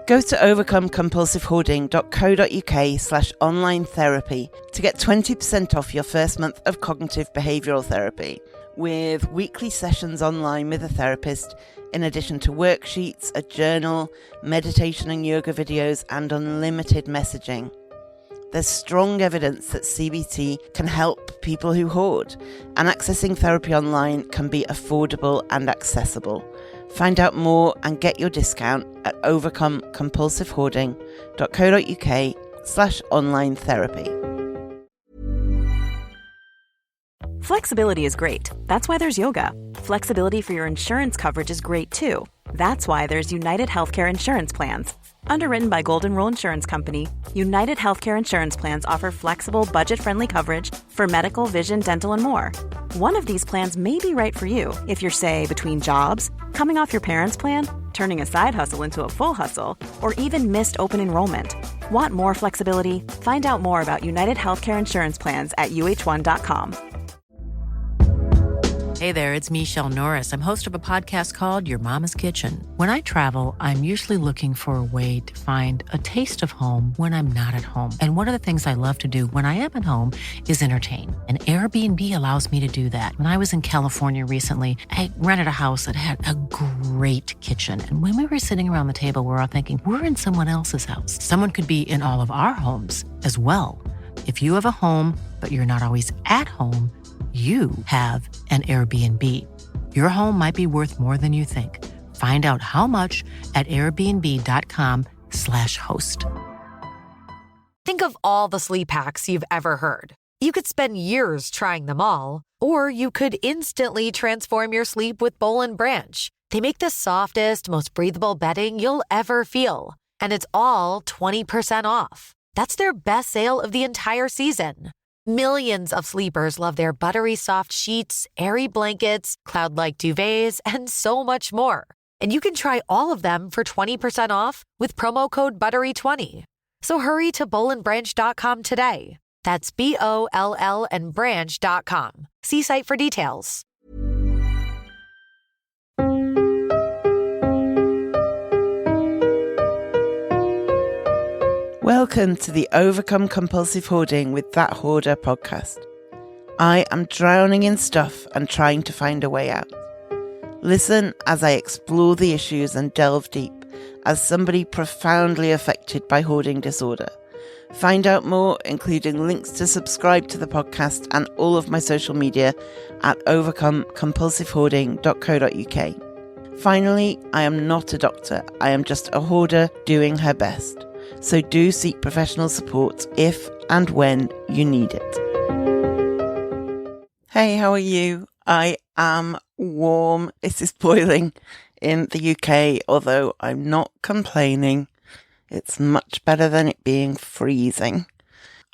Go to overcomecompulsivehoarding.co.uk/online therapy to get 20% off your first month of cognitive behavioural therapy, with weekly sessions online with a therapist, in addition to worksheets, a journal, meditation and yoga videos, and unlimited messaging. There's strong evidence that CBT can help people who hoard, and accessing therapy online can be affordable and accessible. Find out more and get your discount at overcomecompulsivehoarding.co.uk/online therapy. Flexibility is great. That's why there's yoga. Flexibility for your insurance coverage is great too. That's why there's United Healthcare Insurance Plans. Underwritten by Golden Rule Insurance Company, United Healthcare Insurance Plans offer flexible, budget-friendly coverage for medical, vision, dental, and more. One of these plans may be right for you if you're, say, between jobs, coming off your parents' plan, turning a side hustle into a full hustle, or even missed open enrollment. Want more flexibility? Find out more about United Healthcare Insurance Plans at uh1.com. Hey there, it's Michelle Norris. I'm host of a podcast called Your Mama's Kitchen. When I travel, I'm usually looking for a way to find a taste of home when I'm not at home. And one of the things I love to do when I am at home is entertain. And Airbnb allows me to do that. When I was in California recently, I rented a house that had a great kitchen. And when we were sitting around the table, we were all thinking, we're in someone else's house. Someone could be in all of our homes as well. If you have a home, but you're not always at home, you have an Airbnb. Your home might be worth more than you think. Find out how much at airbnb.com/host. Think of all the sleep hacks you've ever heard. You could spend years trying them all, or you could instantly transform your sleep with Boll & Branch. They make the softest, most breathable bedding you'll ever feel. And it's all 20% off. That's their best sale of the entire season. Millions of sleepers love their buttery soft sheets, airy blankets, cloud-like duvets, and so much more. And you can try all of them for 20% off with promo code BUTTERY20. So hurry to bollandbranch.com today. That's BOLL and branch.com. See site for details. Welcome to the Overcome Compulsive Hoarding with That Hoarder podcast. I am drowning in stuff and trying to find a way out. Listen as I explore the issues and delve deep as somebody profoundly affected by hoarding disorder. Find out more, including links to subscribe to the podcast and all of my social media at overcomecompulsivehoarding.co.uk. Finally, I am not a doctor. I am just a hoarder doing her best. So do seek professional support if and when you need it. Hey, how are you? I am warm. It is boiling in the UK, although I'm not complaining. It's much better than it being freezing.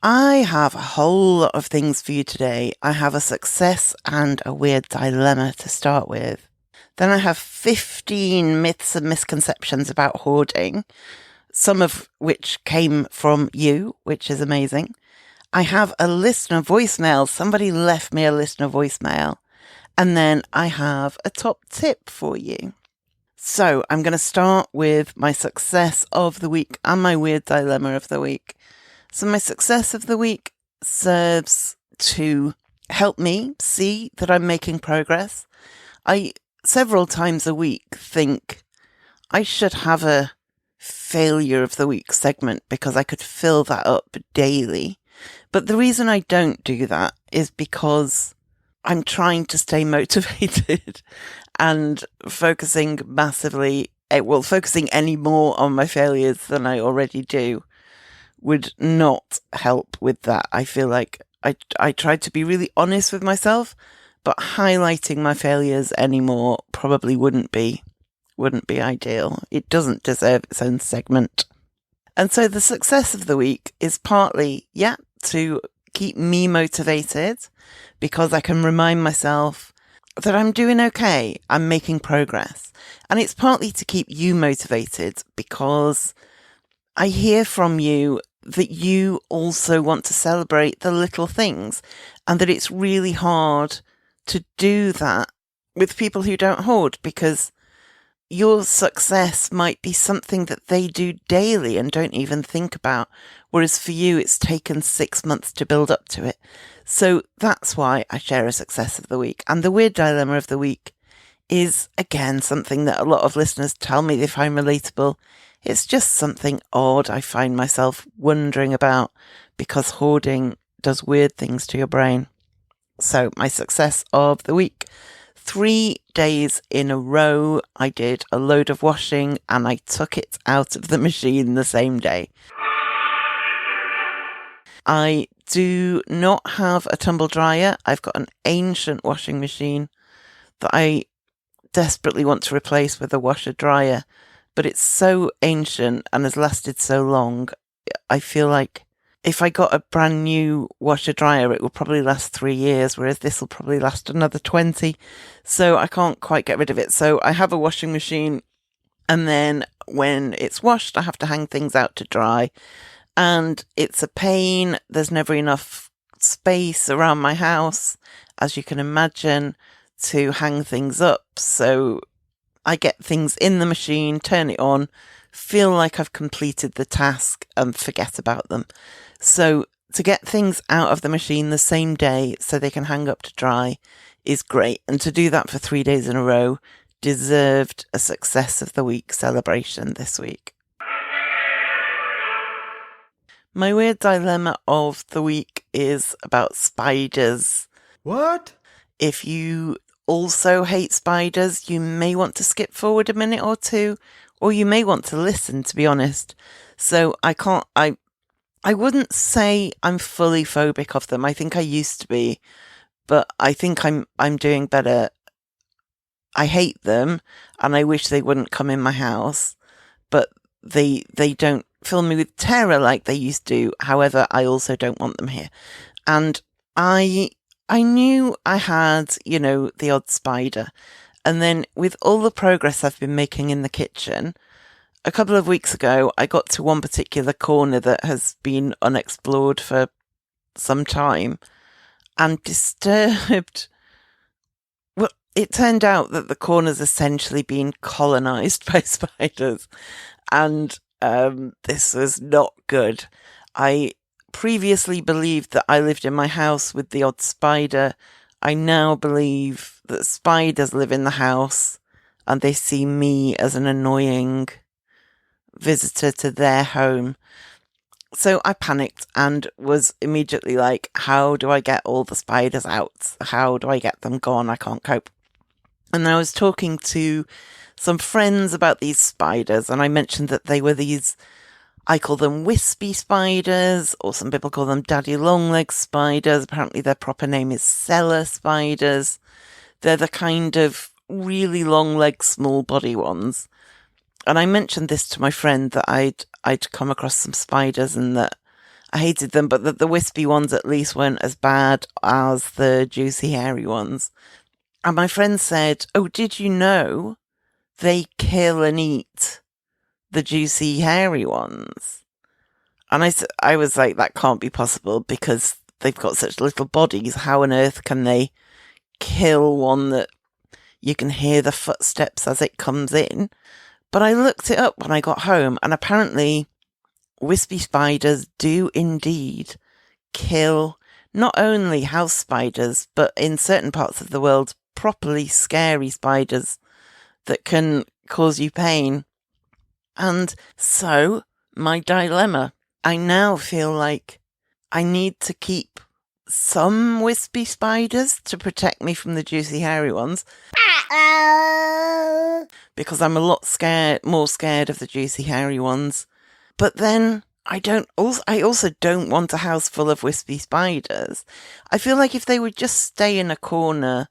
I have a whole lot of things for you today. I have a success and a weird dilemma to start with. Then I have 15 myths and misconceptions about hoarding, some of which came from you, which is amazing. I have a listener voicemail. Somebody left me a listener voicemail. And then I have a top tip for you. So I'm going to start with my success of the week and my weird dilemma of the week. So my success of the week serves to help me see that I'm making progress. I several times a week think I should have a failure of the week segment because I could fill that up daily. But the reason I don't do that is because I'm trying to stay motivated and focusing any more on my failures than I already do would not help with that. I feel like I tried to be really honest with myself, but highlighting my failures anymore probably wouldn't be ideal. It doesn't deserve its own segment. And so the success of the week is partly, to keep me motivated because I can remind myself that I'm doing okay, I'm making progress. And it's partly to keep you motivated because I hear from you that you also want to celebrate the little things and that it's really hard to do that with people who don't hoard because your success might be something that they do daily and don't even think about, whereas for you, it's taken 6 months to build up to it. So that's why I share a success of the week. And the weird dilemma of the week is, again, something that a lot of listeners tell me they find relatable. It's just something odd I find myself wondering about because hoarding does weird things to your brain. So my success of the week: 3 days in a row, I did a load of washing and I took it out of the machine the same day. I do not have a tumble dryer. I've got an ancient washing machine that I desperately want to replace with a washer dryer, but it's so ancient and has lasted so long. I feel like if I got a brand new washer dryer, it will probably last 3 years, whereas this will probably last another 20. So I can't quite get rid of it. So I have a washing machine, and then when it's washed, I have to hang things out to dry. And it's a pain. There's never enough space around my house, as you can imagine, to hang things up. So I get things in the machine, turn it on, feel like I've completed the task and forget about them. So to get things out of the machine the same day so they can hang up to dry is great. And to do that for 3 days in a row deserved a success of the week celebration this week. My weird dilemma of the week is about spiders. What? If you also hate spiders, you may want to skip forward a minute or two, or you may want to listen, to be honest. So I wouldn't say I'm fully phobic of them. I think I used to be, but I think I'm doing better. I hate them and I wish they wouldn't come in my house, but they don't fill me with terror like they used to. However, I also don't want them here. And I knew I had, the odd spider. And then with all the progress I've been making in the kitchen, a couple of weeks ago, I got to one particular corner that has been unexplored for some time and disturbed. Well, it turned out that the corner's essentially been colonized by spiders. And this was not good. I previously believed that I lived in my house with the odd spider. I now believe that spiders live in the house and they see me as an annoying visitor to their home. So I panicked and was immediately like, how do I get all the spiders out? How do I get them gone? I can't cope. And I was talking to some friends about these spiders, and I mentioned that they were these, I call them wispy spiders, or some people call them daddy long-legged spiders. Apparently their proper name is cellar spiders. They're the kind of really long-legged, small body ones. And I mentioned this to my friend that I'd come across some spiders and that I hated them, but that the wispy ones at least weren't as bad as the juicy, hairy ones. And my friend said, "Oh, did you know they kill and eat the juicy, hairy ones?" And I was like, that can't be possible because they've got such little bodies. How on earth can they kill one that you can hear the footsteps as it comes in? But I looked it up when I got home, and apparently wispy spiders do indeed kill not only house spiders, but in certain parts of the world, properly scary spiders that can cause you pain. And so, my dilemma, I now feel like I need to keep some wispy spiders to protect me from the juicy, hairy ones. Because I'm a lot more scared of the juicy, hairy ones. But then I also don't want a house full of wispy spiders. I feel like if they would just stay in a corner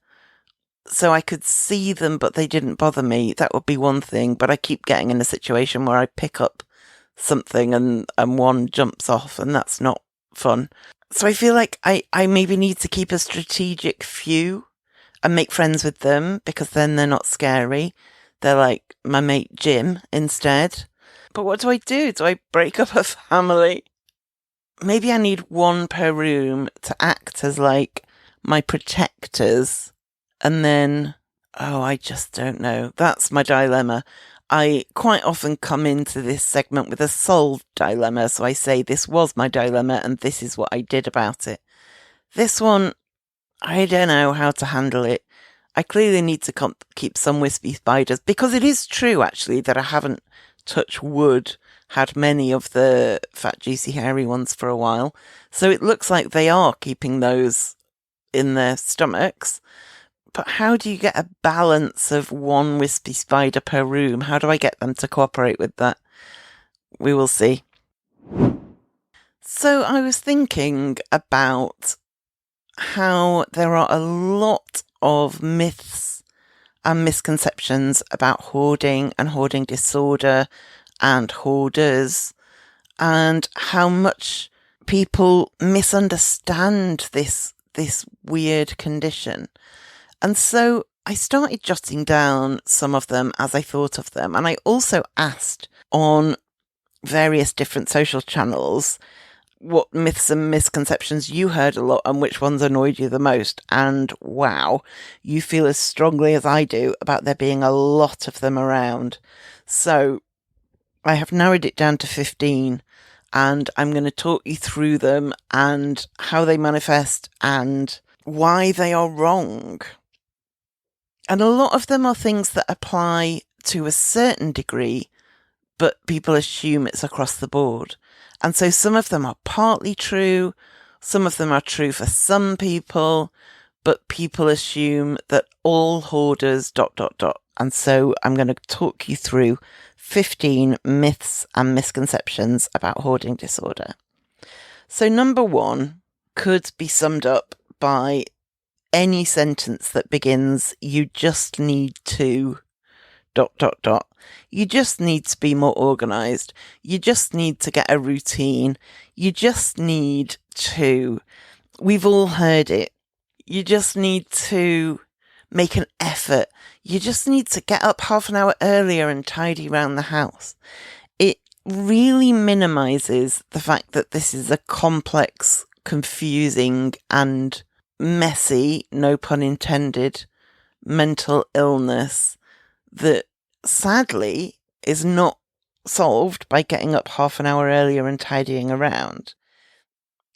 so I could see them but they didn't bother me, that would be one thing. But I keep getting in a situation where I pick up something and one jumps off, and that's not fun. So I feel like I maybe need to keep a strategic few and make friends with them, because then they're not scary. They're like my mate Jim instead. But what do? Do I break up a family? Maybe I need one per room to act as like my protectors, and then Oh, I just don't know. That's my dilemma. I quite often come into this segment with a solved dilemma. So I say, this was my dilemma and this is what I did about it. This one, I don't know how to handle it. I clearly need to keep some wispy spiders, because it is true, actually, that I haven't, touch wood, had many of the fat, juicy, hairy ones for a while. So it looks like they are keeping those in their stomachs. But how do you get a balance of one wispy spider per room? How do I get them to cooperate with that? We will see. So I was thinking about how there are a lot of myths and misconceptions about hoarding and hoarding disorder and hoarders, and how much people misunderstand this weird condition. And so I started jotting down some of them as I thought of them. And I also asked on various different social channels what myths and misconceptions you heard a lot and which ones annoyed you the most. And wow, you feel as strongly as I do about there being a lot of them around. So I have narrowed it down to 15, and I'm going to talk you through them and how they manifest and why they are wrong. And a lot of them are things that apply to a certain degree, but people assume it's across the board. And so some of them are partly true, some of them are true for some people, but people assume that all hoarders ... And so I'm going to talk you through 15 myths and misconceptions about hoarding disorder. So number 1 could be summed up by any sentence that begins, you just need to ... You just need to be more organized. You just need to get a routine. You just need to... We've all heard it. You just need to make an effort. You just need to get up half an hour earlier and tidy around the house. It really minimizes the fact that this is a complex, confusing, and messy, no pun intended, mental illness that sadly is not solved by getting up half an hour earlier and tidying around.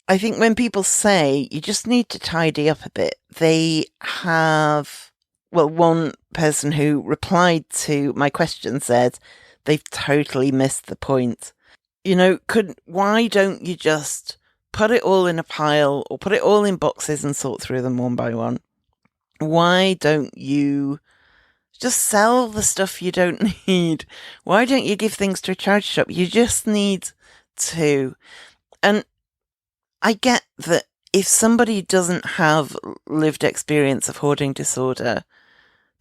I think when people say you just need to tidy up a bit, they have, well, one person who replied to my question said they've totally missed the point. You know, why don't you just put it all in a pile or put it all in boxes and sort through them one by one? Why don't you just sell the stuff you don't need? Why don't you give things to a charity shop? You just need to. And I get that if somebody doesn't have lived experience of hoarding disorder,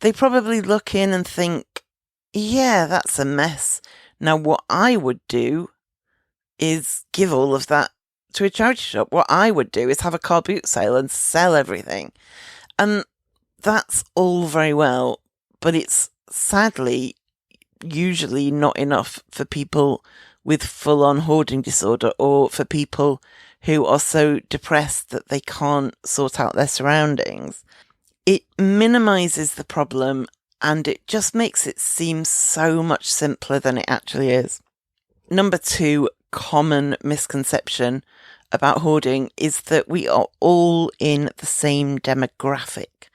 they probably look in and think, yeah, that's a mess. Now, what I would do is give all of that to a charity shop. What I would do is have a car boot sale and sell everything. And that's all very well, but it's sadly usually not enough for people with full-on hoarding disorder, or for people who are so depressed that they can't sort out their surroundings. It minimizes the problem, and it just makes it seem so much simpler than it actually is. Number 2 common misconception about hoarding is that we are all in the same demographic.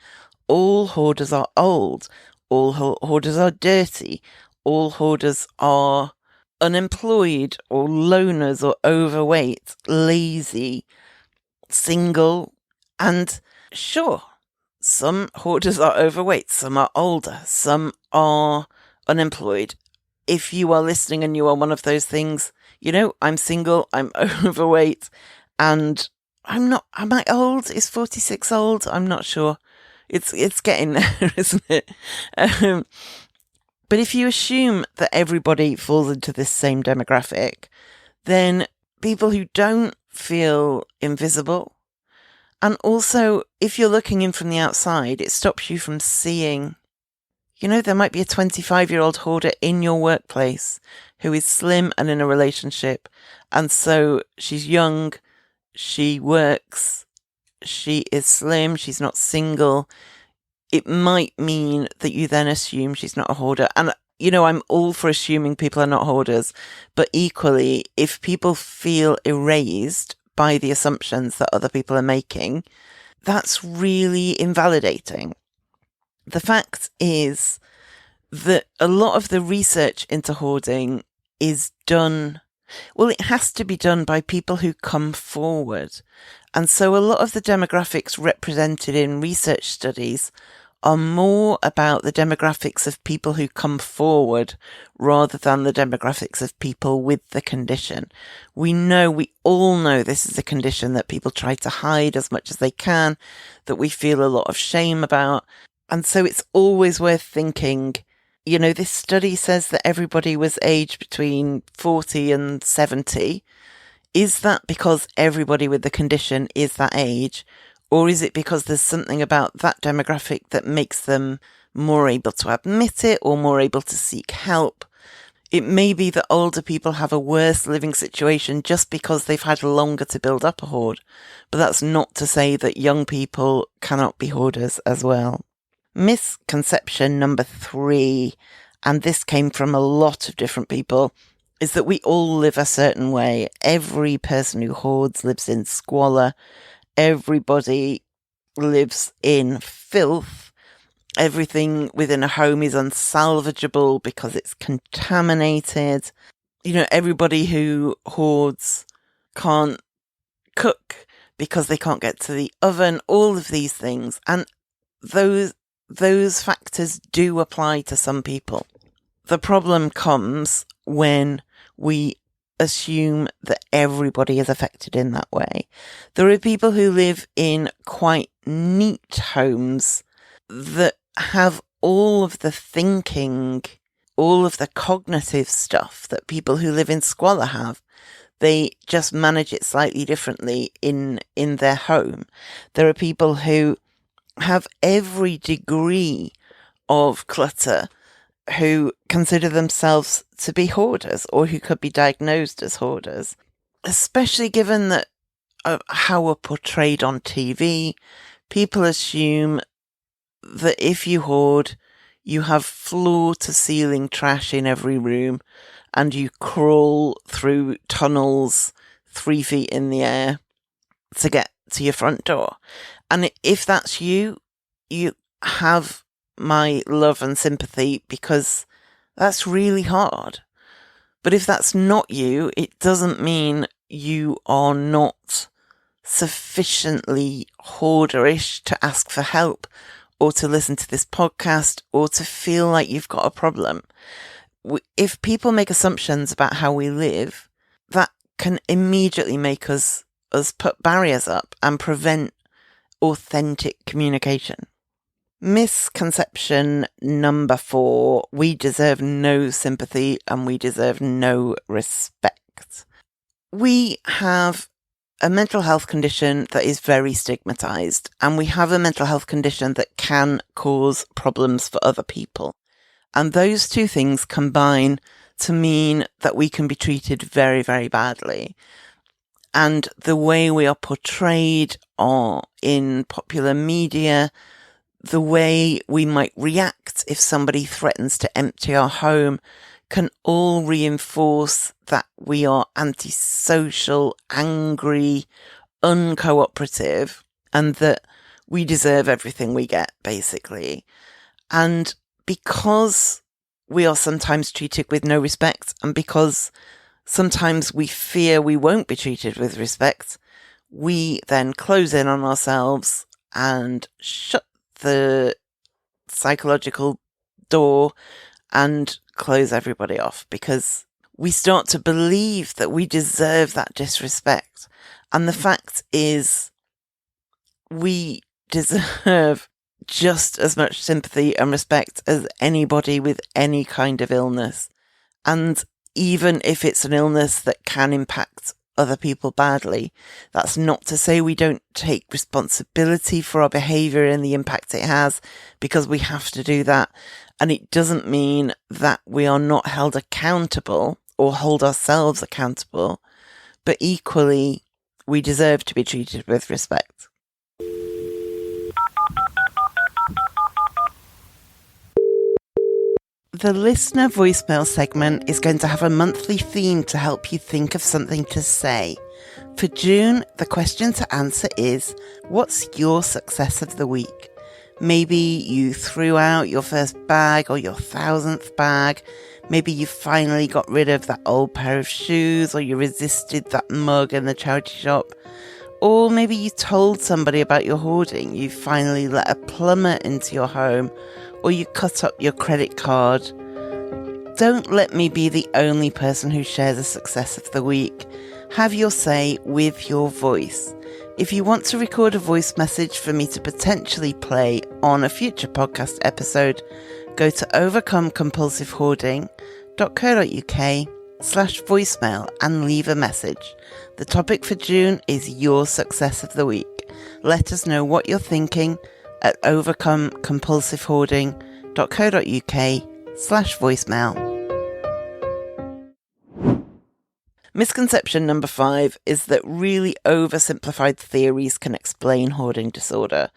All hoarders are old. All hoarders are dirty. All hoarders are unemployed or loners or overweight, lazy, single. And sure, some hoarders are overweight, some are older, some are unemployed. If you are listening and you are one of those things, you know, I'm single, I'm overweight, and I'm not, am I old? Is 46 old? I'm not sure. It's getting there, isn't it? But if you assume that everybody falls into this same demographic, then people who don't feel invisible, and also if you're looking in from the outside, it stops you from seeing, you know, there might be a 25-year-old hoarder in your workplace who is slim and in a relationship. And so she's young, she works, she is slim, she's not single. it might mean that you then assume she's not a hoarder. And, I'm all for assuming people are not hoarders. But equally, if people feel erased by the assumptions that other people are making, that's really invalidating. The fact is that a lot of the research into hoarding is done, it has to be done by people who come forward. And so a lot of the demographics represented in research studies are more about the demographics of people who come forward rather than the demographics of people with the condition. We all know this is a condition that people try to hide as much as they can, that we feel a lot of shame about. And so it's always worth thinking, this study says that everybody was aged between 40 and 70. Is that because everybody with the condition is that age? Or is it because there's something about that demographic that makes them more able to admit it or more able to seek help? It may be that older people have a worse living situation just because they've had longer to build up a hoard. But that's not to say that young people cannot be hoarders as well. Misconception number 3, and this came from a lot of different people, is that we all live a certain way. Every person who hoards lives in squalor. Everybody lives in filth. Everything within a home is unsalvageable because it's contaminated. Everybody who hoards can't cook because they can't get to the oven, all of these things. And those factors do apply to some people. The problem comes when we assume that everybody is affected in that way. There are people who live in quite neat homes that have all of the thinking, all of the cognitive stuff that people who live in squalor have. They just manage it slightly differently in their home. There are people who have every degree of clutter who consider themselves to be hoarders or who could be diagnosed as hoarders, especially given that how we're portrayed on TV. People assume that if you hoard, you have floor-to-ceiling trash in every room and you crawl through tunnels 3 feet in the air to get to your front door. And if that's you have my love and sympathy, because that's really hard. But if that's not you, it doesn't mean you are not sufficiently hoarderish to ask for help or to listen to this podcast or to feel like you've got a problem. If people make assumptions about how we live, that can immediately make us put barriers up and prevent authentic communication. Misconception number 4, we deserve no sympathy and we deserve no respect. We have a mental health condition that is very stigmatized, and we have a mental health condition that can cause problems for other people. And those two things combine to mean that we can be treated very, very badly. And the way we are portrayed in popular media, the way we might react if somebody threatens to empty our home, can all reinforce that we are antisocial, angry, uncooperative, and that we deserve everything we get, basically. And because we are sometimes treated with no respect, and because sometimes we fear we won't be treated with respect, we then close in on ourselves and shut the psychological door and close everybody off, because we start to believe that we deserve that disrespect. And the fact is, we deserve just as much sympathy and respect as anybody with any kind of illness. And even if it's an illness that can impact other people badly, that's not to say we don't take responsibility for our behaviour and the impact it has, because we have to do that. And it doesn't mean that we are not held accountable or hold ourselves accountable, but equally, we deserve to be treated with respect. The listener voicemail segment is going to have a monthly theme to help you think of something to say. For June, the question to answer is, what's your success of the week? Maybe you threw out your first bag or your 1,000th bag. Maybe you finally got rid of that old pair of shoes, or you resisted that mug in the charity shop. Or maybe you told somebody about your hoarding. You finally let a plumber into your home, or you cut up your credit card. Don't let me be the only person who shares a success of the week. Have your say with your voice. If you want to record a voice message for me to potentially play on a future podcast episode, go to overcomecompulsivehoarding.co.uk/voicemail and leave a message. The topic for June is your success of the week. Let us know what you're thinking at overcomecompulsivehoarding.co.uk/voicemail. Misconception number 5 is that really oversimplified theories can explain hoarding disorder.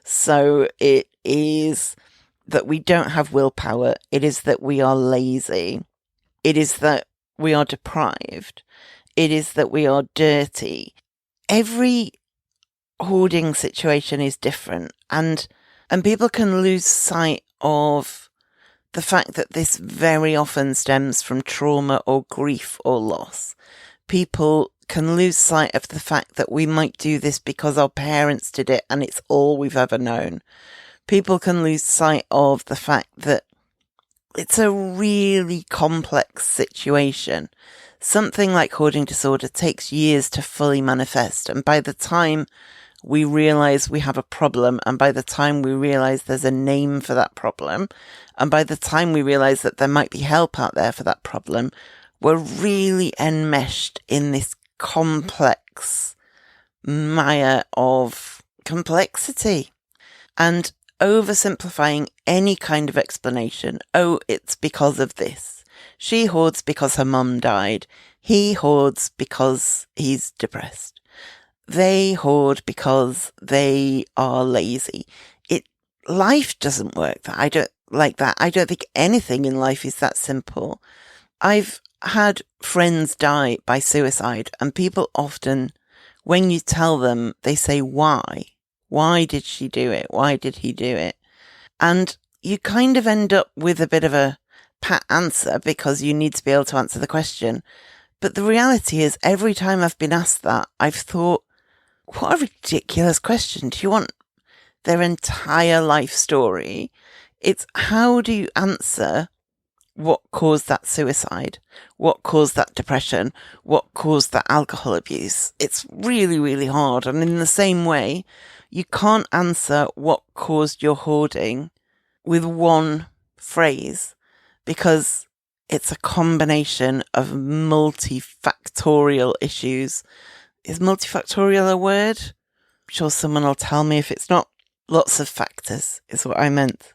So it is that we don't have willpower. It is that we are lazy. It is that we are deprived. It is that we are dirty. Every hoarding situation is different, and people can lose sight of the fact that this very often stems from trauma or grief or loss. People can lose sight of the fact that we might do this because our parents did it and it's all we've ever known. People can lose sight of the fact that it's a really complex situation. Something like hoarding disorder takes years to fully manifest, and by the time we realize we have a problem, and by the time we realize there's a name for that problem, and by the time we realize that there might be help out there for that problem, we're really enmeshed in this complex mire of complexity. And oversimplifying any kind of explanation, oh, it's because of this. She hoards because her mum died. He hoards because he's depressed. They hoard because they are lazy. Life doesn't work that. I don't like that. I don't think anything in life is that simple. I've had friends die by suicide, and people often, when you tell them, they say, why? Why did she do it? Why did he do it? And you kind of end up with a bit of a pat answer because you need to be able to answer the question. But the reality is, every time I've been asked that, I've thought, what a ridiculous question. Do you want their entire life story? It's how do you answer what caused that suicide? What caused that depression? What caused that alcohol abuse? It's really, really hard. And in the same way, you can't answer what caused your hoarding with one phrase, because it's a combination of multifactorial issues. Is multifactorial a word? I'm sure someone will tell me if it's not. Lots of factors is what I meant.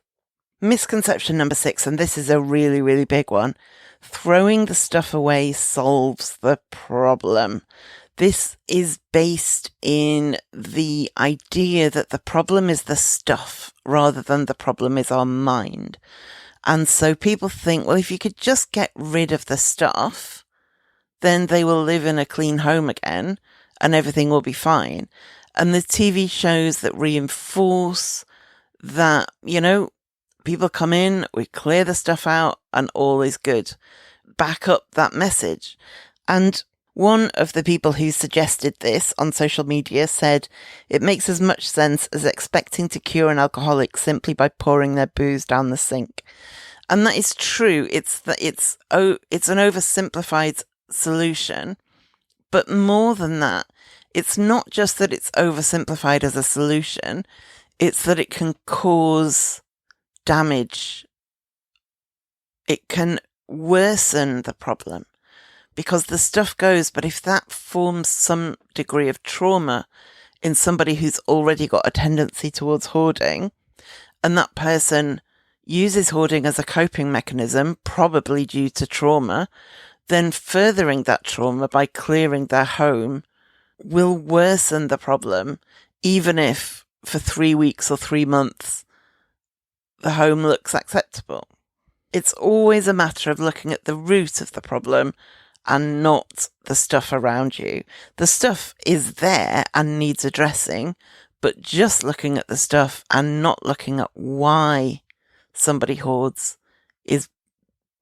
Misconception number 6, and this is a really, really big one. Throwing the stuff away solves the problem. This is based in the idea that the problem is the stuff rather than the problem is our mind. And so people think, well, if you could just get rid of the stuff, then they will live in a clean home again and everything will be fine. And the TV shows that reinforce that, people come in, we clear the stuff out and all is good. Back up that message. And one of the people who suggested this on social media said, it makes as much sense as expecting to cure an alcoholic simply by pouring their booze down the sink. And that is true. It's an oversimplified solution. But more than that, it's not just that it's oversimplified as a solution, it's that it can cause damage. It can worsen the problem because the stuff goes, but if that forms some degree of trauma in somebody who's already got a tendency towards hoarding, and that person uses hoarding as a coping mechanism, probably due to trauma, then furthering that trauma by clearing their home will worsen the problem, even if for 3 weeks or 3 months the home looks acceptable. It's always a matter of looking at the root of the problem and not the stuff around you. The stuff is there and needs addressing, but just looking at the stuff and not looking at why somebody hoards is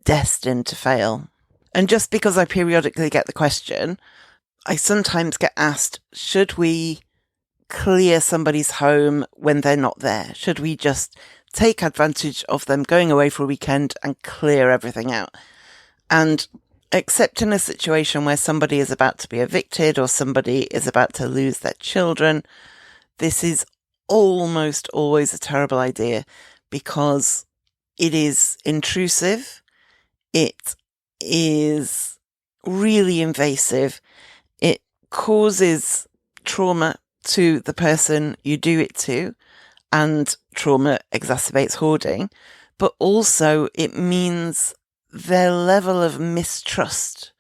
destined to fail. And just because I periodically get the question, I sometimes get asked, should we clear somebody's home when they're not there? Should we just take advantage of them going away for a weekend and clear everything out? And except in a situation where somebody is about to be evicted or somebody is about to lose their children, this is almost always a terrible idea because it is intrusive. It is really invasive. It causes trauma to the person you do it to, and trauma exacerbates hoarding, but also it means their level of mistrust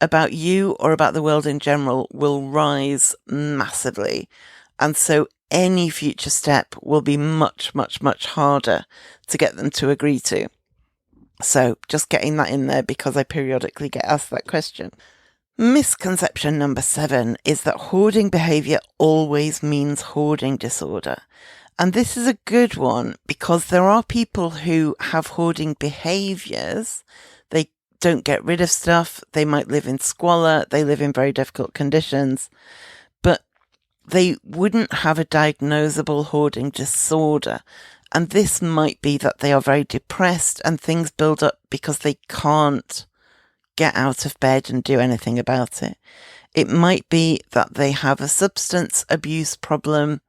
about you or about the world in general will rise massively. And so any future step will be much, much, much harder to get them to agree to. So just getting that in there because I periodically get asked that question. Misconception number 7 is that hoarding behaviour always means hoarding disorder. And this is a good one because there are people who have hoarding behaviours. They don't get rid of stuff. They might live in squalor. They live in very difficult conditions. But they wouldn't have a diagnosable hoarding disorder. And this might be that they are very depressed and things build up because they can't get out of bed and do anything about it. It might be that they have a substance abuse problem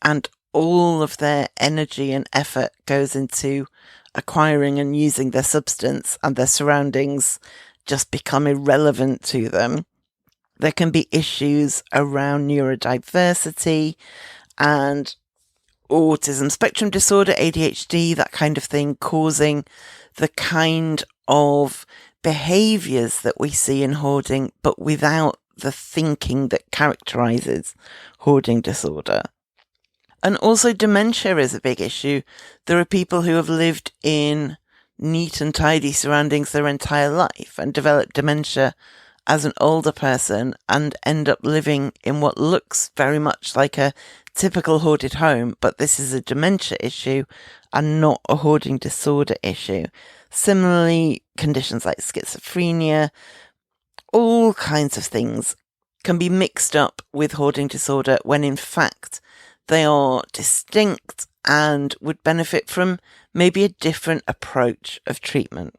and all of their energy and effort goes into acquiring and using their substance and their surroundings just become irrelevant to them. There can be issues around neurodiversity and autism spectrum disorder, ADHD, that kind of thing, causing the kind of behaviours that we see in hoarding, but without the thinking that characterises hoarding disorder. And also dementia is a big issue. There are people who have lived in neat and tidy surroundings their entire life and develop dementia as an older person and end up living in what looks very much like a typical hoarded home, but this is a dementia issue and not a hoarding disorder issue. Similarly, conditions like schizophrenia, all kinds of things can be mixed up with hoarding disorder when in fact they are distinct and would benefit from maybe a different approach of treatment.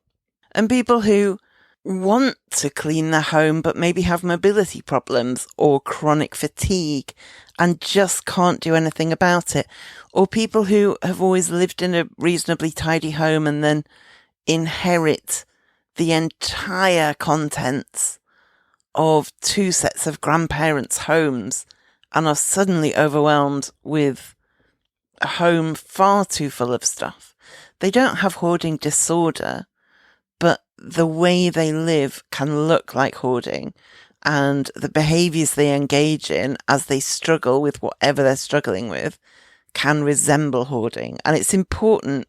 And people who want to clean their home but maybe have mobility problems or chronic fatigue and just can't do anything about it, or people who have always lived in a reasonably tidy home and then inherit the entire contents of 2 sets of grandparents' homes and are suddenly overwhelmed with a home far too full of stuff. They don't have hoarding disorder, but the way they live can look like hoarding, and the behaviours they engage in as they struggle with whatever they're struggling with can resemble hoarding. And it's important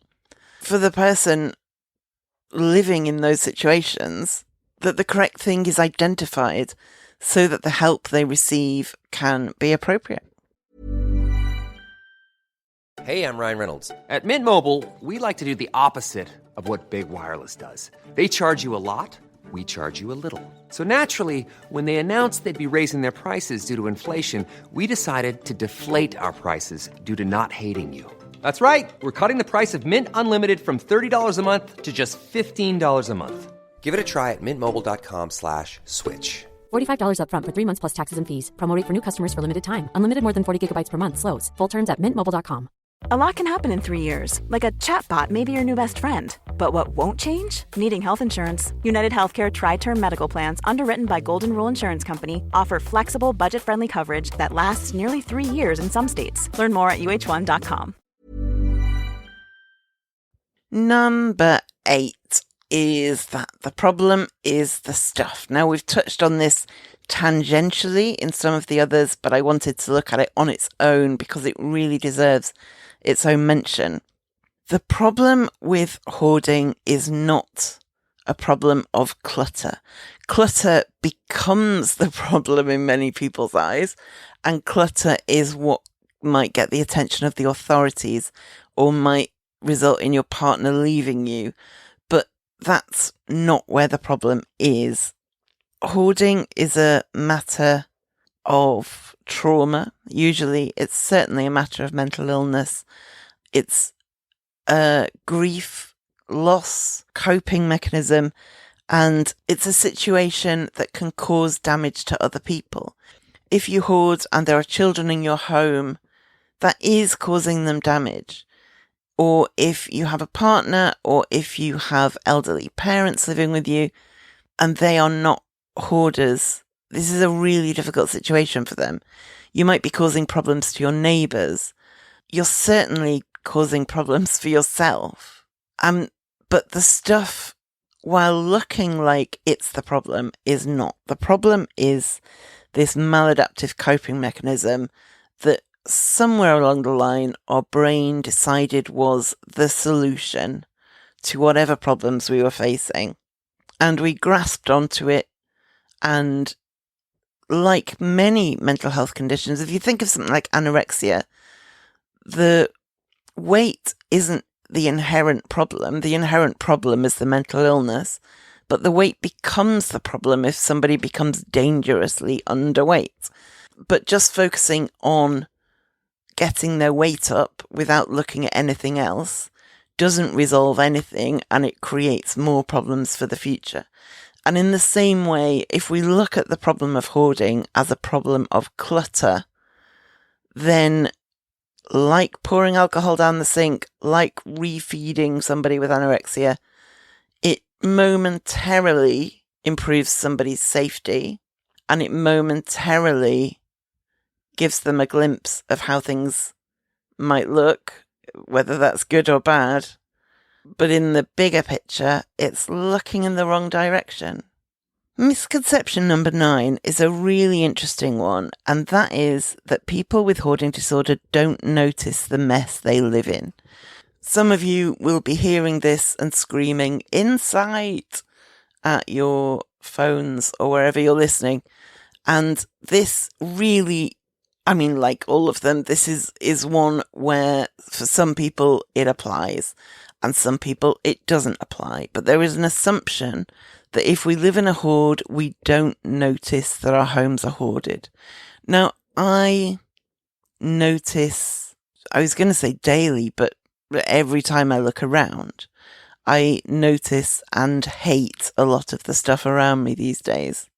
for the person living in those situations that the correct thing is identified so that the help they receive can be appropriate. Hey, I'm Ryan Reynolds. At Mint Mobile, we like to do the opposite of what Big Wireless does. They charge you a lot, we charge you a little. So naturally, when they announced they'd be raising their prices due to inflation, we decided to deflate our prices due to not hating you. That's right. We're cutting the price of Mint Unlimited from $30 a month to just $15 a month. Give it a try at mintmobile.com/switch. $45 up front for 3 months plus taxes and fees. Promo rate for new customers for limited time. Unlimited more than 40 gigabytes per month. Slows full terms at mintmobile.com. A lot can happen in 3 years, like a chatbot may be your new best friend. But what won't change? Needing health insurance. United Healthcare Tri-Term Medical Plans, underwritten by Golden Rule Insurance Company, offer flexible, budget-friendly coverage that lasts nearly 3 years in some states. Learn more at uh1.com. Number 8 is that the problem is the stuff. Now, we've touched on this tangentially in some of the others, but I wanted to look at it on its own because it really deserves its own mention. The problem with hoarding is not a problem of clutter. Clutter becomes the problem in many people's eyes, and clutter is what might get the attention of the authorities or might result in your partner leaving you. But that's not where the problem is. Hoarding is a matter of trauma. Usually it's certainly a matter of mental illness. It's a grief, loss, coping mechanism, and it's a situation that can cause damage to other people. If you hoard and there are children in your home, that is causing them damage. Or if you have a partner, or if you have elderly parents living with you and they are not hoarders, this is a really difficult situation for them. You might be causing problems to your neighbours. You're certainly causing problems for yourself. But the stuff, while looking like it's the problem, is not. The problem is this maladaptive coping mechanism that somewhere along the line our brain decided was the solution to whatever problems we were facing. And we grasped onto it, and like many mental health conditions, if you think of something like anorexia, the weight isn't the inherent problem. The inherent problem is the mental illness, but the weight becomes the problem if somebody becomes dangerously underweight. But just focusing on getting their weight up without looking at anything else doesn't resolve anything, and it creates more problems for the future. And in the same way, if we look at the problem of hoarding as a problem of clutter, then like pouring alcohol down the sink, like refeeding somebody with anorexia, it momentarily improves somebody's safety, and it momentarily gives them a glimpse of how things might look, whether that's good or bad. But in the bigger picture, it's looking in the wrong direction. Misconception number 9 is a really interesting one, and that is that people with hoarding disorder don't notice the mess they live in. Some of you will be hearing this and screaming insight at your phones or wherever you're listening. And this really, like all of them, this is one where for some people it applies and some people it doesn't apply. But there is an assumption that if we live in a hoard, we don't notice that our homes are hoarded. Now, I notice, I was going to say daily, but every time I look around, I notice and hate a lot of the stuff around me these days.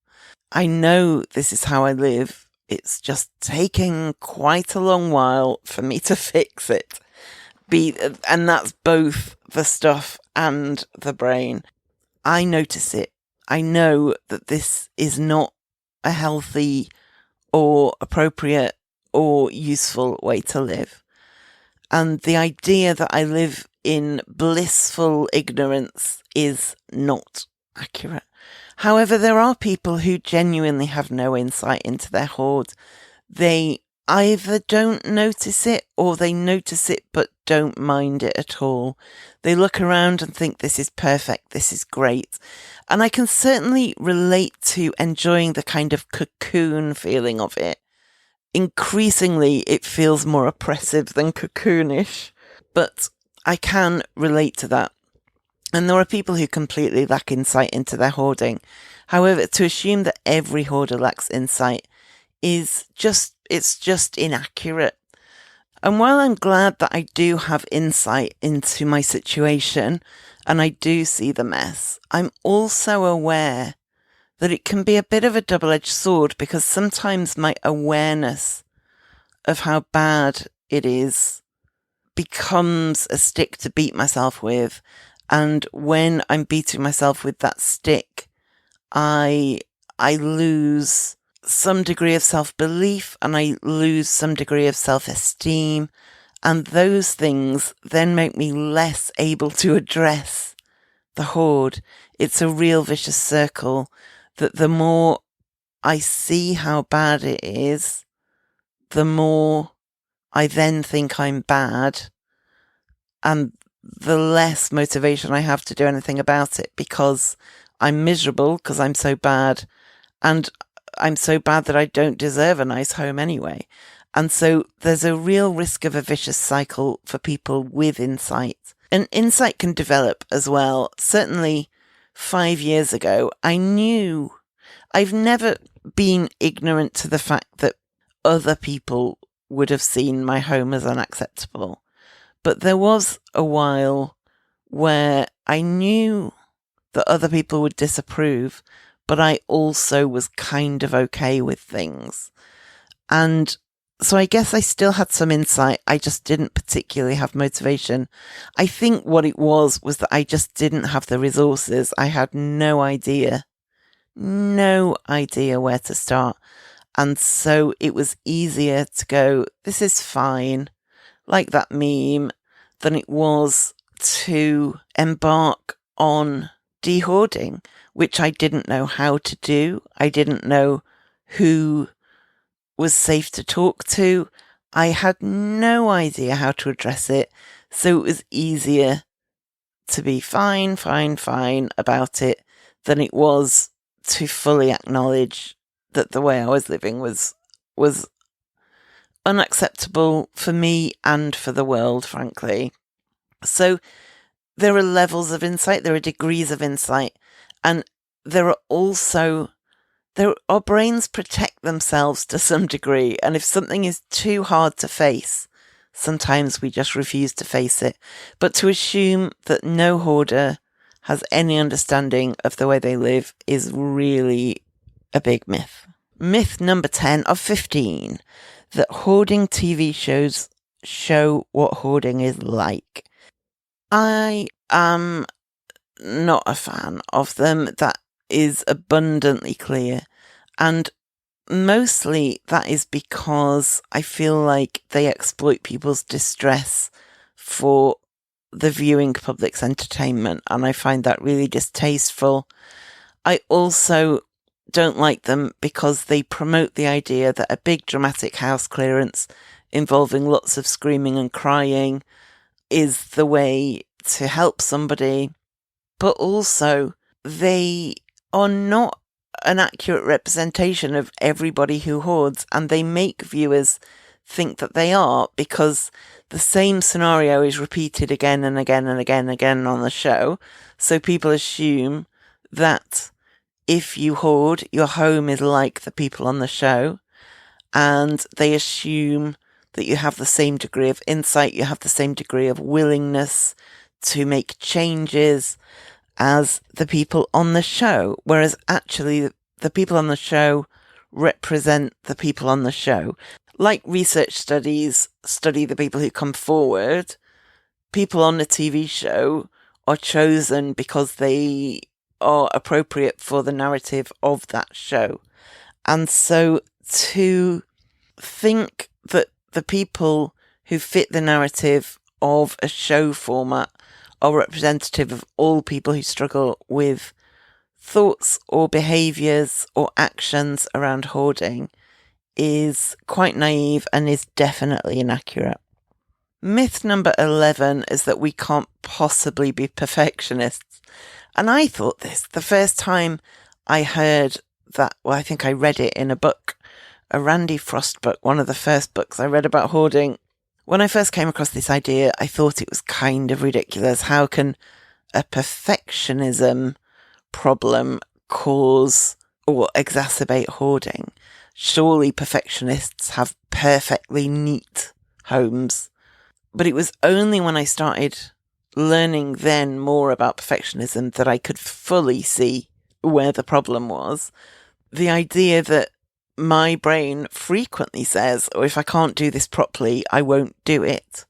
I know this is how I live. It's just taking quite a long while for me to fix it. And that's both the stuff and the brain. I notice it. I know that this is not a healthy or appropriate or useful way to live. And the idea that I live in blissful ignorance is not accurate. However, there are people who genuinely have no insight into their hoard. They either don't notice it or they notice it but don't mind it at all. They look around and think this is perfect, this is great. And I can certainly relate to enjoying the kind of cocoon feeling of it. Increasingly, it feels more oppressive than cocoonish, but I can relate to that. And there are people who completely lack insight into their hoarding. However, to assume that every hoarder lacks insight it's just inaccurate. And while I'm glad that I do have insight into my situation and I do see the mess, I'm also aware that it can be a bit of a double-edged sword, because sometimes my awareness of how bad it is becomes a stick to beat myself with. And when I'm beating myself with that stick, I lose some degree of self-belief and I lose some degree of self-esteem. And those things then make me less able to address the hoard. It's a real vicious circle that the more I see how bad it is, the more I then think I'm bad. And the less motivation I have to do anything about it, because I'm miserable because I'm so bad, and I'm so bad that I don't deserve a nice home anyway. And so there's a real risk of a vicious cycle for people with insight. And insight can develop as well. Certainly 5 years ago, I've never been ignorant to the fact that other people would have seen my home as unacceptable. But there was a while where I knew that other people would disapprove, but I also was kind of okay with things. And so I guess I still had some insight. I just didn't particularly have motivation. I think what it was that I just didn't have the resources. I had no idea where to start. And so it was easier to go, this is fine, like that meme, than it was to embark on de-hoarding, which I didn't know how to do. I didn't know who was safe to talk to. I had no idea how to address it. So it was easier to be fine about it than it was to fully acknowledge that the way I was living was unacceptable for me and for the world, frankly. So there are levels of insight, there are degrees of insight, and there are also, our brains protect themselves to some degree, and if something is too hard to face, sometimes we just refuse to face it. But to assume that no hoarder has any understanding of the way they live is really a big myth. Myth number 10 of 15, that hoarding TV shows show what hoarding is like. I am not a fan of them. That is abundantly clear. And mostly that is because I feel like they exploit people's distress for the viewing public's entertainment, and I find that really distasteful. I also don't like them because they promote the idea that a big dramatic house clearance involving lots of screaming and crying is the way to help somebody, but also they are not an accurate representation of everybody who hoards, and they make viewers think that they are, because the same scenario is repeated again and again and again and again on the show. So people assume that if you hoard, your home is like the people on the show, and they assume that you have the same degree of insight, you have the same degree of willingness to make changes as the people on the show, whereas actually the people on the show represent the people on the show. Like research studies study the people who come forward, people on the TV show are chosen because they are appropriate for the narrative of that show. And so to think that the people who fit the narrative of a show format are representative of all people who struggle with thoughts or behaviours or actions around hoarding is quite naive and is definitely inaccurate. Myth number 11 is that we can't possibly be perfectionists. And I thought this the first time I heard that. Well, I think I read it in a book, a Randy Frost book, one of the first books I read about hoarding. When I first came across this idea, I thought it was kind of ridiculous. How can a perfectionism problem cause or exacerbate hoarding? Surely perfectionists have perfectly neat homes. But it was only when I started learning then more about perfectionism that I could fully see where the problem was. The idea that my brain frequently says, oh, if I can't do this properly, I won't do it,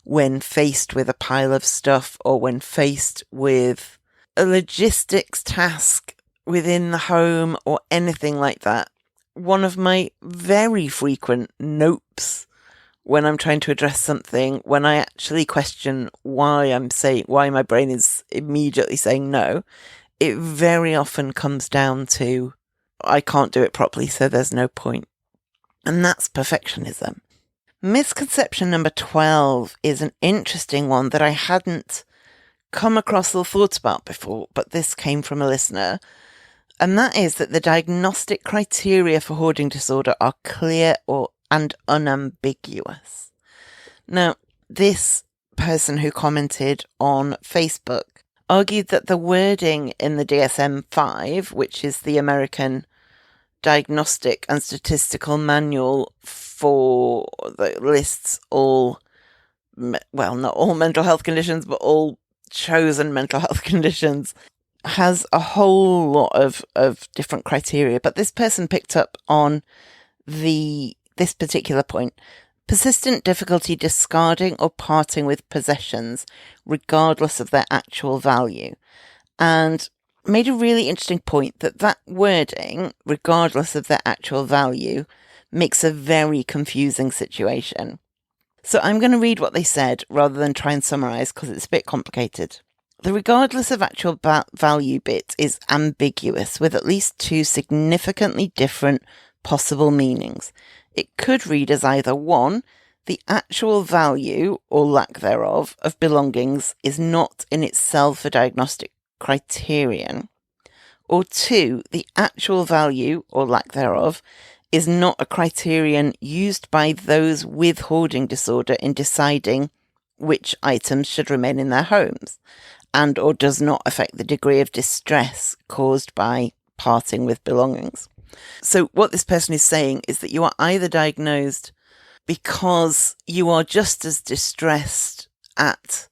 when faced with a pile of stuff or when faced with a logistics task within the home or anything like that. One of my very frequent nopes when I'm trying to address something, when I actually question why my brain is immediately saying no, it very often comes down to, I can't do it properly, so there's no point. And that's perfectionism. Misconception number 12 is an interesting one that I hadn't come across or thought about before, but this came from a listener. And that is that the diagnostic criteria for hoarding disorder are clear and unambiguous. Now, this person who commented on Facebook argued that the wording in the DSM-5, which is the American Diagnostic and Statistical Manual that lists all, well, not all mental health conditions, but all chosen mental health conditions, has a whole lot of different criteria. But this person picked up on this particular point: persistent difficulty discarding or parting with possessions, regardless of their actual value. And made a really interesting point that wording, regardless of their actual value, makes a very confusing situation. So I'm going to read what they said rather than try and summarize because it's a bit complicated. The regardless of actual value bit is ambiguous with at least two significantly different possible meanings. It could read as either 1, the actual value or lack thereof of belongings is not in itself a diagnostic criterion, or 2, the actual value or lack thereof is not a criterion used by those with hoarding disorder in deciding which items should remain in their homes, and or does not affect the degree of distress caused by parting with belongings. So what this person is saying is that you are either diagnosed because you are just as distressed at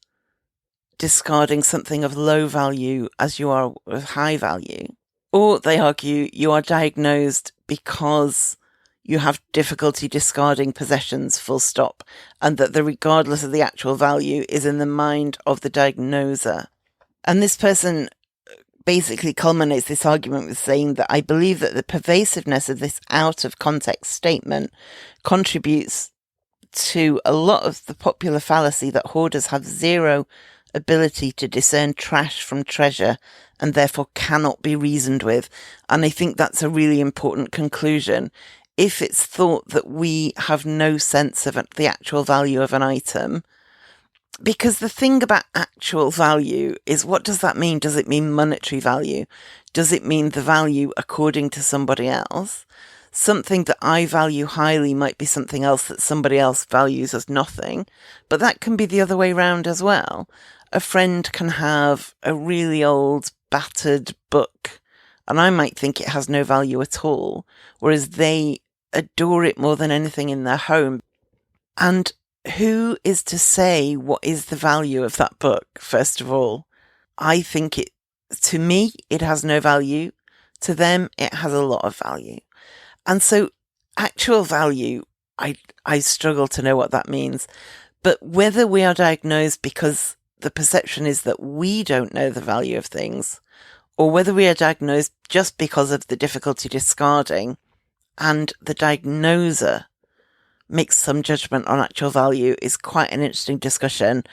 discarding something of low value as you are of high value, or they argue you are diagnosed because you have difficulty discarding possessions, full stop, and that the regardless of the actual value is in the mind of the diagnoser. And this person basically culminates this argument with saying that I believe that the pervasiveness of this out of context statement contributes to a lot of the popular fallacy that hoarders have zero ability to discern trash from treasure and therefore cannot be reasoned with. And I think that's a really important conclusion. If it's thought that we have no sense of the actual value of an item, because the thing about actual value is, what does that mean? Does it mean monetary value? Does it mean the value according to somebody else? Something that I value highly might be something else that somebody else values as nothing, but that can be the other way around as well. A friend can have a really old, battered book, and I might think it has no value at all, whereas they adore it more than anything in their home. And who is to say what is the value of that book, first of all? I think to me, it has no value. To them, it has a lot of value. And so actual value, I struggle to know what that means. But whether we are diagnosed because the perception is that we don't know the value of things, or whether we are diagnosed just because of the difficulty discarding and the diagnoser makes some judgment on actual value, is quite an interesting discussion.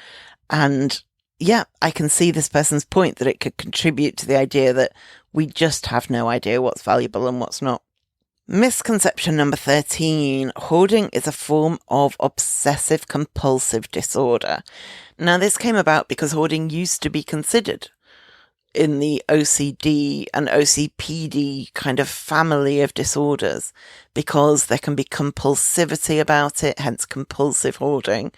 And yeah, I can see this person's point that it could contribute to the idea that we just have no idea what's valuable and what's not. Misconception number 13, hoarding is a form of obsessive compulsive disorder. Now, this came about because hoarding used to be considered in the OCD and OCPD kind of family of disorders, because there can be compulsivity about it, hence compulsive hoarding.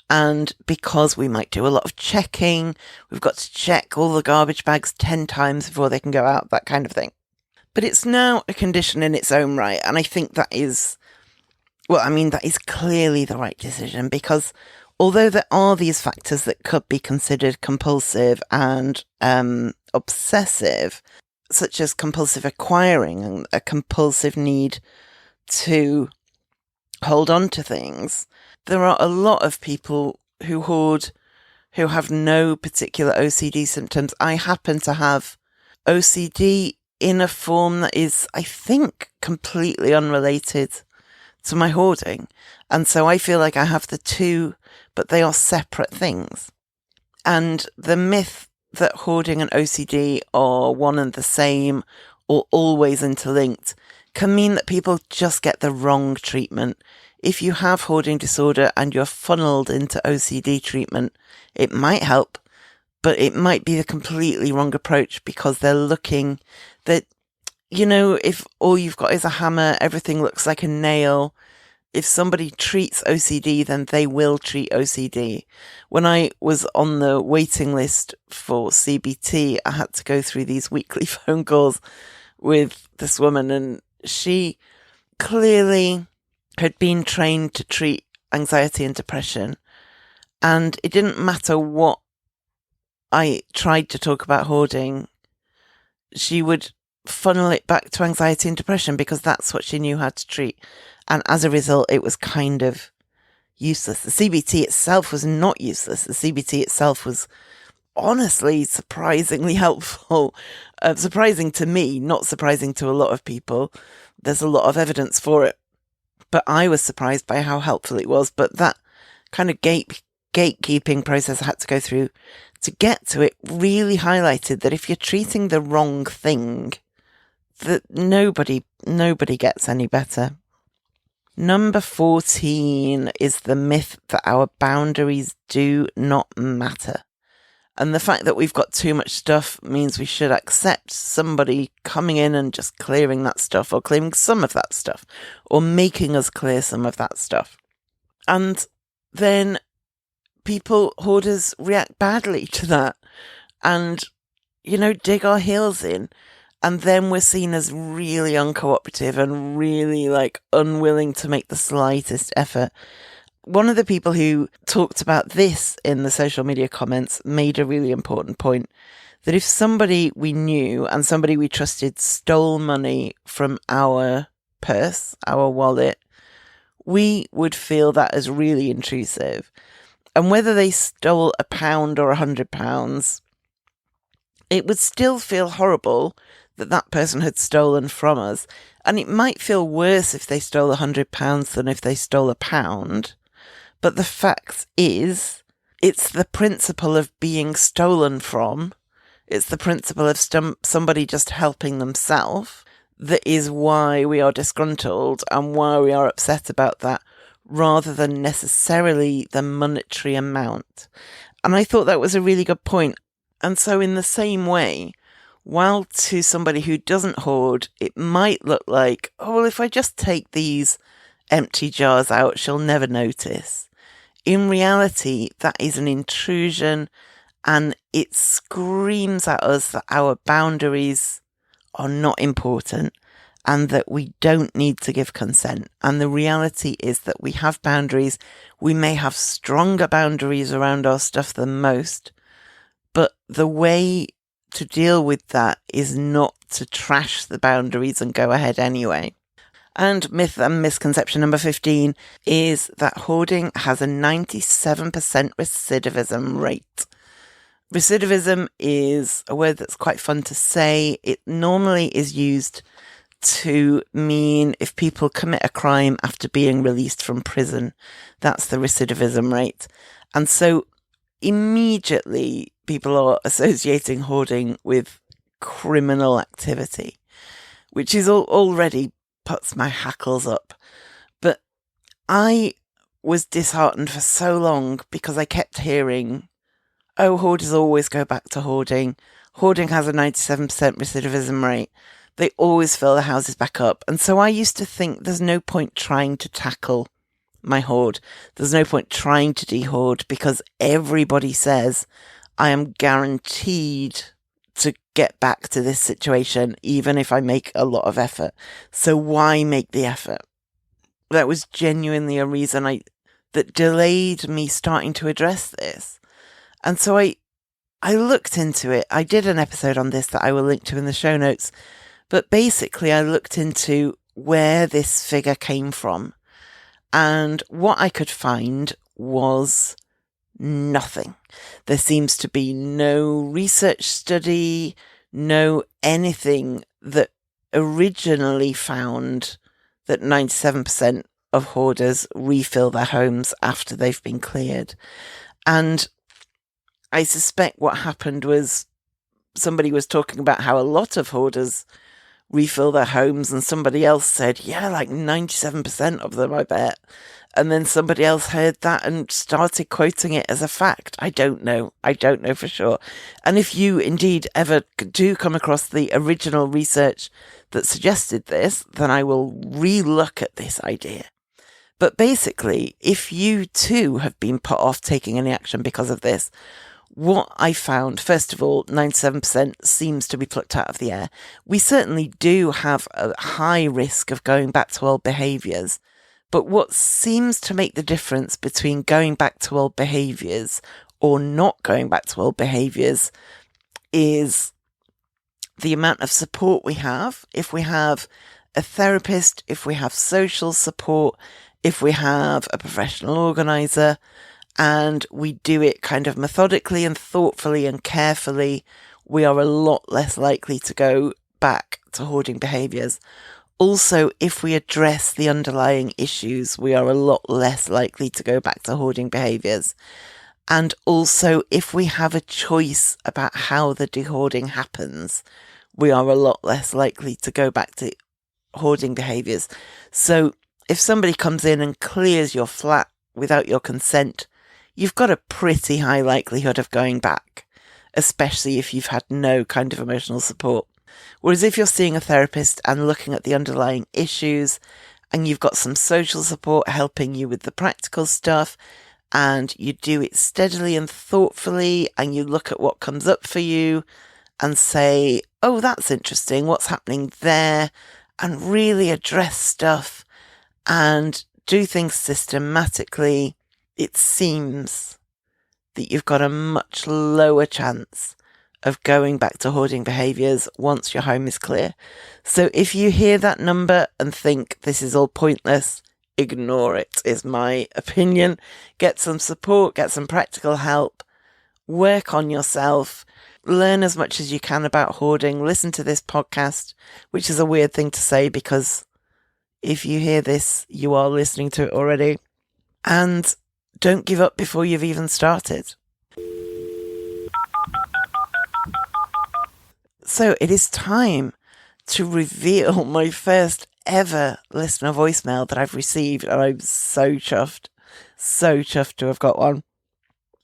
And because we might do a lot of checking, we've got to check all the garbage bags 10 times before they can go out, that kind of thing. But it's now a condition in its own right. And I think that is clearly the right decision, because although there are these factors that could be considered compulsive and obsessive, such as compulsive acquiring and a compulsive need to hold on to things, there are a lot of people who hoard who have no particular OCD symptoms. I happen to have OCD in a form that is, I think, completely unrelated to my hoarding. And so I feel like I have the two, but they are separate things. And the myth that hoarding and OCD are one and the same or always interlinked can mean that people just get the wrong treatment. If you have hoarding disorder and you're funneled into OCD treatment, it might help, but it might be the completely wrong approach, because they're looking that, if all you've got is a hammer, everything looks like a nail. If somebody treats OCD, then they will treat OCD. When I was on the waiting list for CBT, I had to go through these weekly phone calls with this woman, and she clearly had been trained to treat anxiety and depression. And it didn't matter what I tried to talk about hoarding, she would funnel it back to anxiety and depression because that's what she knew how to treat. And as a result, it was kind of useless. The CBT itself was not useless. The CBT itself was honestly surprisingly helpful. Surprising to me, not surprising to a lot of people. There's a lot of evidence for it. But I was surprised by how helpful it was. But that kind of gatekeeping process I had to go through to get to it really highlighted that if you're treating the wrong thing, that nobody gets any better. Number 14 is the myth that our boundaries do not matter. And the fact that we've got too much stuff means we should accept somebody coming in and just clearing that stuff, or clearing some of that stuff, or making us clear some of that stuff. And then hoarders react badly to that and, dig our heels in. And then we're seen as really uncooperative and really unwilling to make the slightest effort. One of the people who talked about this in the social media comments made a really important point, that if somebody we knew and somebody we trusted stole money from our purse, our wallet, we would feel that as really intrusive. And whether they stole £1 or £100, it would still feel horrible that person had stolen from us. And it might feel worse if they stole £100 than if they stole £1. But the fact is, it's the principle of being stolen from. It's the principle of somebody just helping themselves that is why we are disgruntled and why we are upset about that, rather than necessarily the monetary amount. And I thought that was a really good point. And so in the same way, while to somebody who doesn't hoard, it might look like, oh, well, if I just take these empty jars out, she'll never notice. In reality, that is an intrusion, and it screams at us that our boundaries are not important and that we don't need to give consent. And the reality is that we have boundaries. We may have stronger boundaries around our stuff than most, but the way to deal with that is not to trash the boundaries and go ahead anyway. And myth and misconception number 15 is that hoarding has a 97% recidivism rate. Recidivism is a word that's quite fun to say. It normally is used to mean if people commit a crime after being released from prison. That's the recidivism rate. And so immediately people are associating hoarding with criminal activity, which is already puts my hackles up. But I was disheartened for so long because I kept hearing, oh, hoarders always go back to hoarding. Hoarding has a 97% recidivism rate. They always fill the houses back up. And so I used to think there's no point trying to tackle my hoard. There's no point trying to de-hoard because everybody says I am guaranteed to get back to this situation, even if I make a lot of effort. So why make the effort? That was genuinely a reason that delayed me starting to address this. And so I looked into it. I did an episode on this that I will link to in the show notes. But basically, I looked into where this figure came from. And what I could find was nothing. There seems to be no research study, no anything that originally found that 97% of hoarders refill their homes after they've been cleared. And I suspect what happened was somebody was talking about how a lot of hoarders refill their homes, and somebody else said, yeah, like 97% of them, I bet. And then somebody else heard that and started quoting it as a fact. I don't know. I don't know for sure. And if you indeed ever do come across the original research that suggested this, then I will re-look at this idea. But basically, if you too have been put off taking any action because of this, what I found, first of all, 97% seems to be plucked out of the air. We certainly do have a high risk of going back to old behaviours. But what seems to make the difference between going back to old behaviours or not going back to old behaviours is the amount of support we have. If we have a therapist, if we have social support, if we have a professional organiser, and we do it kind of methodically and thoughtfully and carefully, we are a lot less likely to go back to hoarding behaviours. Also, if we address the underlying issues, we are a lot less likely to go back to hoarding behaviours. And also, if we have a choice about how the dehoarding happens, we are a lot less likely to go back to hoarding behaviours. So, if somebody comes in and clears your flat without your consent, you've got a pretty high likelihood of going back, especially if you've had no kind of emotional support. Whereas if you're seeing a therapist and looking at the underlying issues, and you've got some social support helping you with the practical stuff, and you do it steadily and thoughtfully, and you look at what comes up for you and say, oh, that's interesting, what's happening there, and really address stuff and do things systematically, it seems that you've got a much lower chance of going back to hoarding behaviours once your home is clear. So if you hear that number and think this is all pointless, ignore it, is my opinion. Get some support, get some practical help, work on yourself, learn as much as you can about hoarding, listen to this podcast, which is a weird thing to say because if you hear this, you are listening to it already. And don't give up before you've even started. So it is time to reveal my first ever listener voicemail that I've received, and I'm so chuffed to have got one.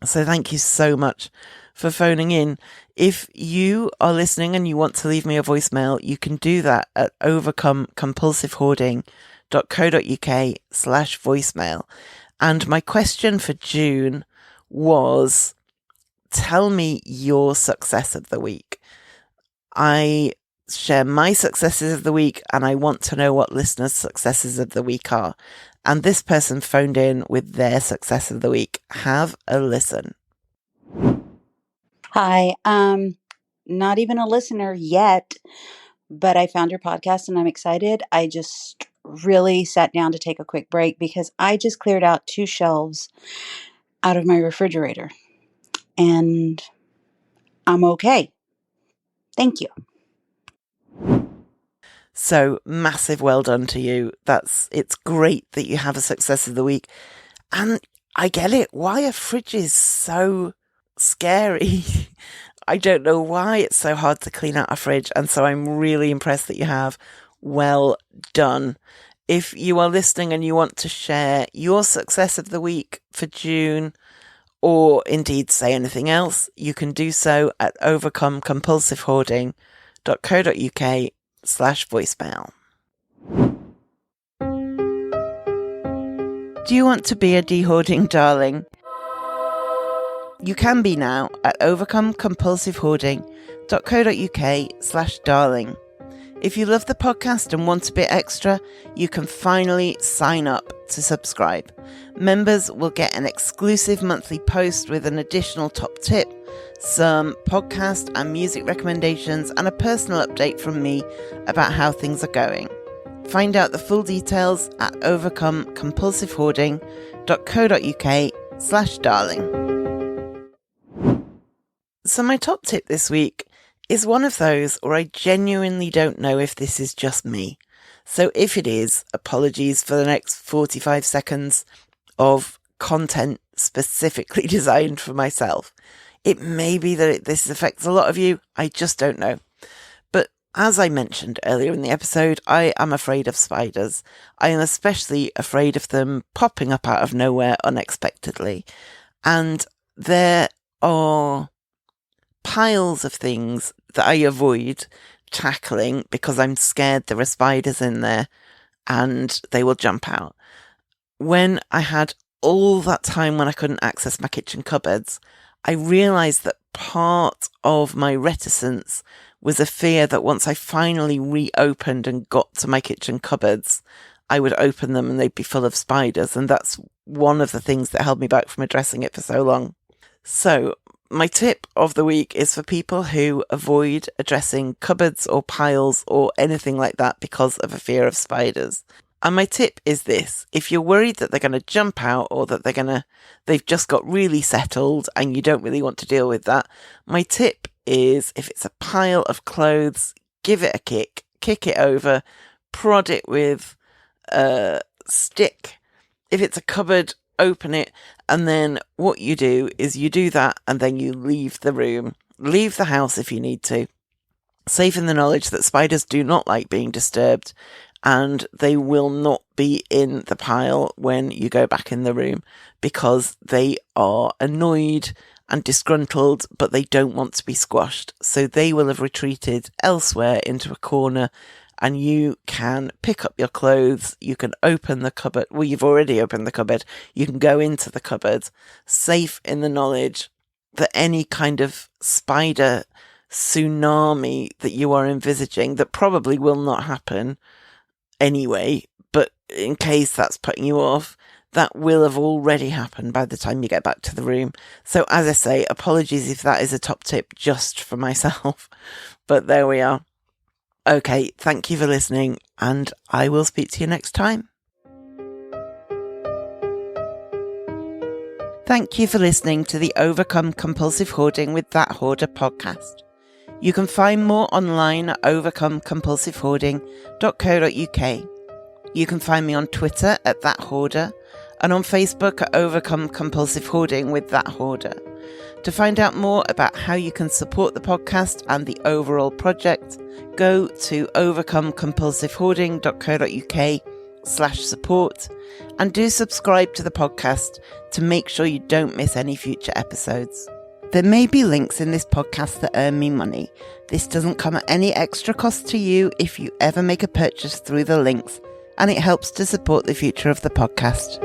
So thank you so much for phoning in. If you are listening and you want to leave me a voicemail, you can do that at overcomecompulsivehoarding.co.uk/voicemail. And my question for June was, tell me your success of the week. I share my successes of the week, and I want to know what listeners' successes of the week are. And this person phoned in with their success of the week. Have a listen. Hi, not even a listener yet, but I found your podcast and I'm excited. I just really sat down to take a quick break because I just cleared out 2 shelves out of my refrigerator and I'm okay. Thank you. So massive well done to you. It's great that you have a success of the week. And I get it. Why a fridge is so scary. I don't know why it's so hard to clean out a fridge. And so I'm really impressed that you have. Well done. If you are listening and you want to share your success of the week for June, or indeed say anything else, you can do so at overcomecompulsivehoarding.co.uk/voicemail. Do you want to be a dehoarding darling? You can be now at overcomecompulsivehoarding.co.uk/darling. If you love the podcast and want a bit extra, you can finally sign up to subscribe. Members will get an exclusive monthly post with an additional top tip, some podcast and music recommendations, and a personal update from me about how things are going. Find out the full details at overcomecompulsivehoarding.co.uk/darling. So my top tip this week is one of those where I genuinely don't know if this is just me. So if it is, apologies for the next 45 seconds of content specifically designed for myself. It may be that this affects a lot of you. I just don't know. But As I mentioned earlier in the episode, I am afraid of spiders. I am especially afraid of them popping up out of nowhere unexpectedly. And there are piles of things that I avoid tackling because I'm scared there are spiders in there and they will jump out. When I had all that time when I couldn't access my kitchen cupboards, I realised that part of my reticence was a fear that once I finally reopened and got to my kitchen cupboards, I would open them and they'd be full of spiders. And that's one of the things that held me back from addressing it for so long. So my tip of the week is for people who avoid addressing cupboards or piles or anything like that because of a fear of spiders. And my tip is this: if you're worried that they're going to jump out or that they've just got really settled and you don't really want to deal with that, my tip is, if it's a pile of clothes, give it a kick it over, prod it with a stick. If it's a cupboard, open it, and then what you do is you do that and then you leave the room, leave the house if you need to, safe in the knowledge that spiders do not like being disturbed and they will not be in the pile when you go back in the room because they are annoyed and disgruntled, but they don't want to be squashed. So they will have retreated elsewhere into a corner and you can pick up your clothes. You can open the cupboard. Well, you've already opened the cupboard. You can go into the cupboard, safe in the knowledge that any kind of spider tsunami that you are envisaging, that probably will not happen anyway, but in case that's putting you off, that will have already happened by the time you get back to the room. So as I say, apologies if that is a top tip just for myself, but there we are. Okay, thank you for listening, and I will speak to you next time. Thank you for listening to the Overcome Compulsive Hoarding with That Hoarder podcast. You can find more online at overcomecompulsivehoarding.co.uk. You can find me on Twitter at That Hoarder and on Facebook at Overcome Compulsive Hoarding with That Hoarder. To find out more about how you can support the podcast and the overall project, go to overcomecompulsivehoarding.co.uk/support and do subscribe to the podcast to make sure you don't miss any future episodes. There may be links in this podcast that earn me money. This doesn't come at any extra cost to you if you ever make a purchase through the links, and it helps to support the future of the podcast.